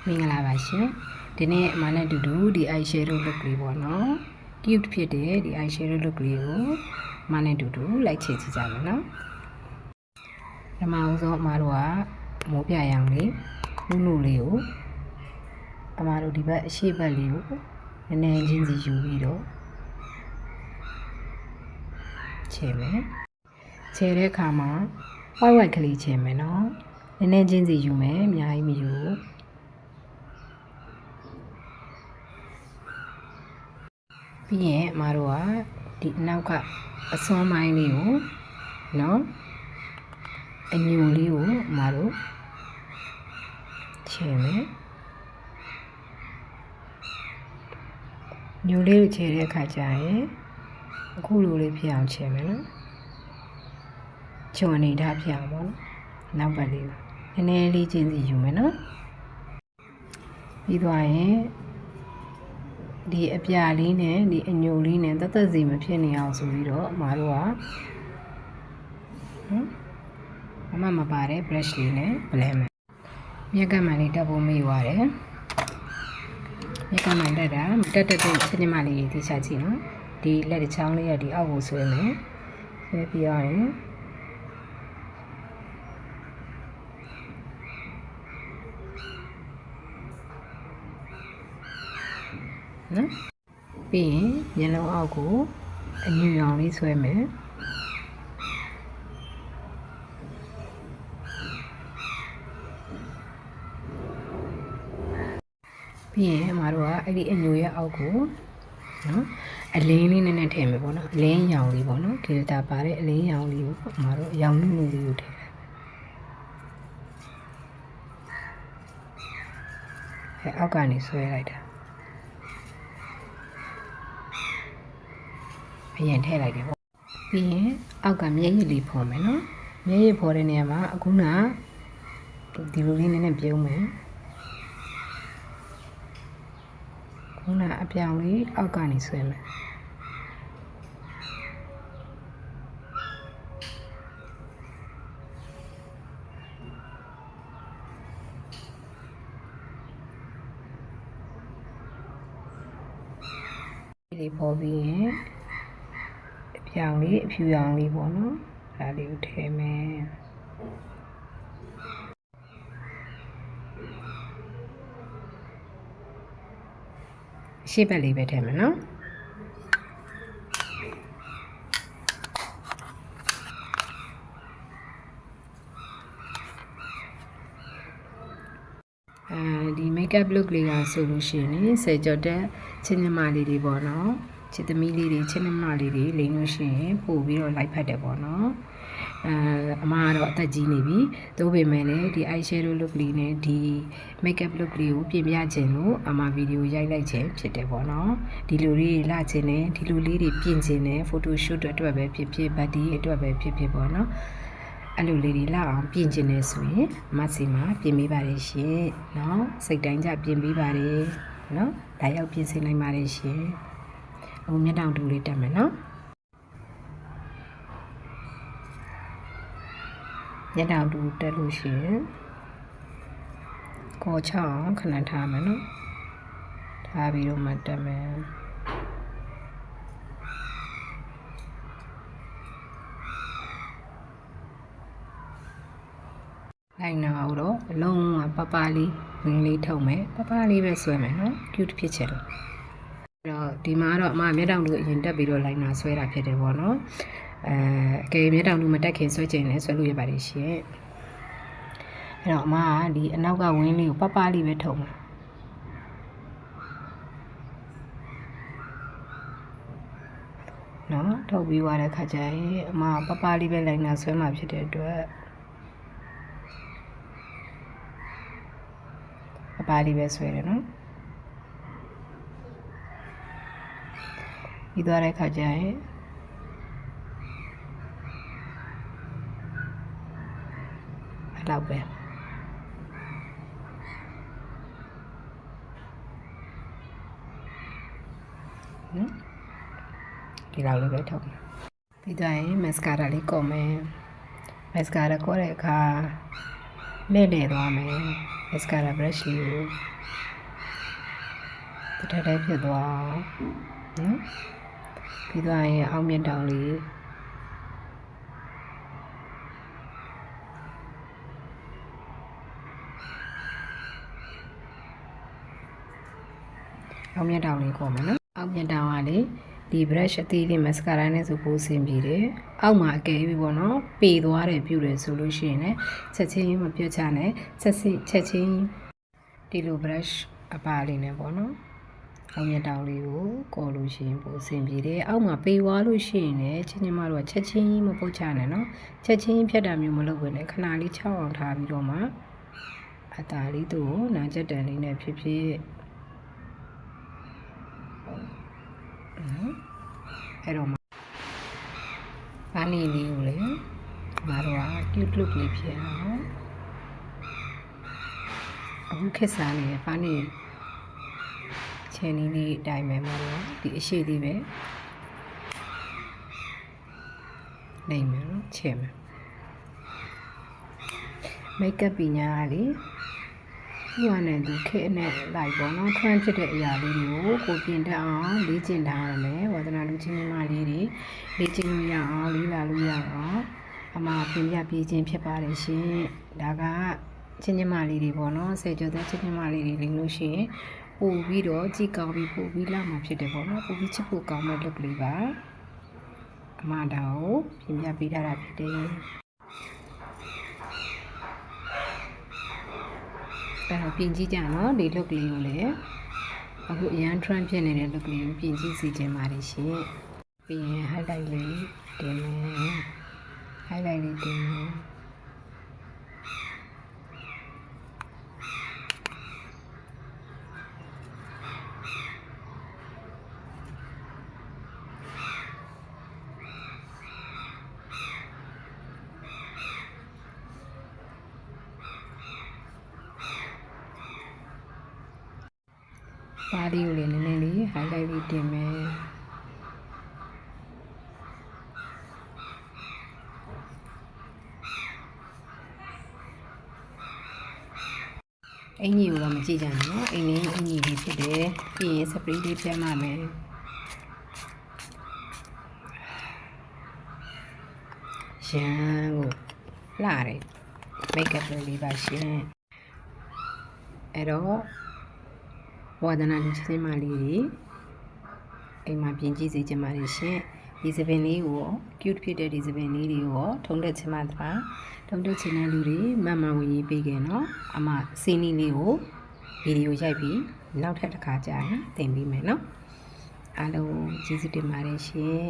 မင်္ဂလာပါရှင်ဒီနေ့အမနဲ့တူတူဒီ eyeshadow look လေးပေါ့နော် cute ဖြစ်တဲ့ဒီ eyeshadow look လေးကိုအမနဲ့တူတူလိုက်ချေကြည့်ကြမယ်နော်ပထမဆုံးအမတို့ကမိုးပြရောင်လေးနုလေးကိုအမတို့ဒီဘက်အရှိဘက်လေးကိုနည်းနည်းချင်းစီယူပြီးတော့ချေမယ်ချေတဲ့အခါမှာ white ကလေးချေမယ်နော်နည်းနည်းချင်းစီယူမယ်အများကြီးမယူပြီးရင်အမတို့ကဒီအနောက်ကအစွမ်းပိုင်းလေးကိုနော်အညိုလေးကိုအမတို့ချေမယ်ညိုလေးကိုချေတဲ့အခါကျရင်အခုလိုလေးဖြစ်အောင်ချေမယ်နော်ချွန်နေထားဖြစ်အောင်ပေါ့နော်နောက်ဘက်လေးကိုနည်းနည်းလေးချင်းစီယူမယ်နော်ပြီးသွားရင်ဒီအပြာလေးနဲ့ဒီအညိုလေးနဲ့တသက်စီမဖြစ်နေအောင်ဆိုပြီးတော့အမတို့ကအမပါတဲ့ brush လေးနဲ့ blend မယ်မြက်ကမှန်လေးတက်ဖို့မေ့သွားတယ်မြက်ကမှန်တက်တာမတက်တဲ့စနစ်မလေးတိကျကြည့်နော်ဒီလက်တစ်ချောင်းလေးရဒီအောက်ကိုဆွဲမယ်ဆွဲပြီးရရင်နော်ပြီးရင်မျက်လုံးအောက်ကိုအညူရောင်လေးဆွဲမယ်ပြီးရင်အမတို့ကအဲ့ဒီအညူရဲ့အောက်ကိုနော်အလင်းလေးနည်းနည်းထည့်မယ်ပေါ့နော်အလင်းရောင်လေးပေါ့နော်ဒီတာပါတဲ့အလင်းရောင်လေးကိုအမတို့ရောင်နုလေးကိုထည့်အဲ့အောက်ကနေဆွဲလိုက်တာအရင်ထည့်လိုက်တယ်ပေါ့ပြီးရင်အောက်ကမျက်ရည်လေးဖော်မယ်နော်မျက်ရည်ဖော်တဲ့နေရာမှာအခုနဒီလိုလေးနည်းနည်းပြုံးမယ်ခုနအပြောင်လေးအောက်ကနေဆွဲမယ်ဒီပေါ်ပြီးရင်ရောင်လေးအဖြူရောင်လေးပေါ့နော်ဒါလေးကိုထည့်မယ်အရှိဘက်လေးပဲထည့်မယ်နော်ဒီ makeup look လေးကဆိုလို့ရှိရင်ဆယ်ကျော်တဲ့ချင်းညီမလေးတွေပေါ့နော်ချစ်သမီးလေးတွေချင်းညီမလေးတွေလိမ့်လို့ရှိရင်ပို့ပြီးတော့လိုက်ဖတ်တယ်ပေါ့နော်အမကတော့အသက်ကြီးနေပြီသို့ပေမဲ့လည်းဒီ eyeshadow look လေးနဲ့ဒီ makeup look လေးကိုပြင်ပြခြင်းလို့အမဗီဒီယိုရိုက်လိုက်ခြင်းဖြစ်တယ်ပေါ့နော်ဒီလိုလေးတွေလှခြင်းနဲ့ဒီလိုလေးတွေပြင်ခြင်းနဲ့ photo shoot အတွက်ပဲဖြစ်ဖြစ် body အတွက်ပဲဖြစ်ဖြစ်ပေါ့နော်အဲ့လိုလေးတွေလှအောင်ပြင်ခြင်းနဲ့ဆိုရင်မဆီမှာပြင်ပေးပါလေရှင်နော်စိတ်တိုင်းကြပြင်ပေးပါလေနော်ဒါရောက်ပြင်ဆင်နိုင်ပါလေရှင်အခုမျက်တောင်တူလေးတက်မယ်နော်မျက်တောင်တူတက်လို့ရှိရင်ကောချအောင်ခဏထားမယ်နော်ထားပြီးတော့မှတက်မယ်လိုက်နာတော့အလုံးဝပပလေးဝင်းလေးထုတ်မယ်ပပလေးပဲဆွဲမယ်နော် cute ဖြစ်ချင်လို့အဲ့တော့ဒီမှာတော့အမမျက်တောင်တူအရင်တက်ပြီးတော့လိုက်နာဆွဲတာဖြစ်တယ်ပေါ့နော်အကယ်မျက်တောင်တူမတက်ခင်ဆွဲချင်လဲဆွဲလို့ရပါတယ်ရှင်အဲ့တော့အမကဒီအနောက်ကဝင်းလေးကိုပပလေးပဲထုတ်မှာနော်ထုတ်ပြီးသွားတဲ့ခါကျရင်အမပပလေးပဲလိုက်နာဆွဲမှာဖြစ်တဲ့အတွက်ပါလေးပဲဆွဲတယ်နော်ပြီးသွားတဲ့ခါကျရင်အဲ့လောက်ပဲနော်ဒီလောက်လေးပဲထုတ်မယ်ပြီးသွားရင် mascara လေးကော်မယ် mascara ကော်တဲ့အခါလဲ့သွားမယ် mascara brush လေးကို တထက်တည်းဖြစ်သွားနော်ပြီးသွားရင်အောက်မျက်တောင်လေးအောက်မျက်တောင်လေးခေါ်မယ်နော်အောက်မျက်တောင်ကလေဒီ brush အသေးလေး mascara နဲ့ဆိုပိုးဆင်ပြေတယ်အောက်မှာအကယ်ပြီပေါ့နော်ပေသွားတယ်ပြုတယ်ဆိုလို့ရှိရင်လည်းချက်ချင်းမပြတ်ချနဲ့ချက်ချင်းဒီလို brush အပါလေးနဲ့ပေါ့နော်အောက်မျက်တောင်လေးကိုကော်လို့ရှိရင်ပိုးဆင်ပြေတယ်အောက်မှာပေသွားလို့ရှိရင်လည်းချင်းမတို့ကချက်ချင်းမပုတ်ချနဲ့နော်ချက်ချင်းဖြတ်တာမျိုးမလုပ်ဘဲနဲ့ခဏလေး6အောင်ထားပြီးတော့မှအသာလေးသူ့ကိုနာချက်တန်လေးနဲ့ဖြစ်ဖြစ်အဲ့တော့ပါနီလေးကိုလေမတို့က cute look လေးဖြစ်အောင်အခုခက်စားနေပါနီချယ်နီလေးအတိုင်းပဲမလို့ဒီအရှိသေးပဲနေမယ်နော်ချဲမယ်မိတ်ကပ်ပညာကလေဒီကနဲ့သူခေတ်နဲ့လိုက်ပေါ့နော်ထွန်းဖြစ်တဲ့အရာလေးတွေကိုပြင်တတ်အောင်လေ့ကျင့်ထားရမယ်ဝါသနာလူချင်းမလေးတွေလေ့ကျင့်လို့ရအောင်လေ့လာလို့ရအောင်အမှားပြင်ပြပြခြင်းဖြစ်ပါတယ်ရှင်ဒါကချင်းချင်းမလေးတွေပေါ့နော်ဆယ်ကျော်တဲ့ချင်းချင်းမလေးတွေလိမ့်လို့ရှိရင်ပို့ပြီးတော့ကြည်ကောင်းပြီးပို့ပြီးလာမှာဖြစ်တယ်ပေါ့နော်ပို့ပြီးချစ်ဖို့ကောင်းတဲ့ look လေးပါအမှားတောင်ပြင်ပြပေးထားတာဖြစ်တယ်အဲ့တော့ပြင်ကြည့်ကြနော်ဒီ look လေးကိုလည်းအခုအရန် trend ဖြစ်နေတဲ့ look လေးကိုပြင်ကြည့်စီခြင်းပါတယ်ရှင်ပြီးရင် highlight လေးတင်မယ် highlight လေးတင်မယ်ပါးလေးကိုလည်းနည်းနည်းလေး highlight လေးတင်မယ်အင်ကြီးကိုတော့မကြည့်ကြနဲ့နော်အင်ကြီးလေးဖြစ်တယ်ပြီးရင် spray လေးဖြန်းပါမယ်ရန်ကိုလှတယ် makeup လေးပါရှင်အဲ့တော့ဝါဒနာလူချင်းမလေးတွေအိမ်မှာပြင်ကြည့်စေချင်ပါတယ်ရှင်ဒီစပင်လေးကို cute ဖြစ်တဲ့ဒီစပင်လေးတွေကိုထုံးတက်ချင်မှသာထုံးတက်ချင်တဲ့လူတွေမှန်မှန်ဝင်ရေးပေးခဲ့နော်အမစီနီလေးကိုဗီဒီယိုရိုက်ပြီးနောက်ထပ်တစ်ခါကြာရင်တင်ပေးမယ်နော်အားလုံးကျေးဇူးတင်ပါတယ်ရှင်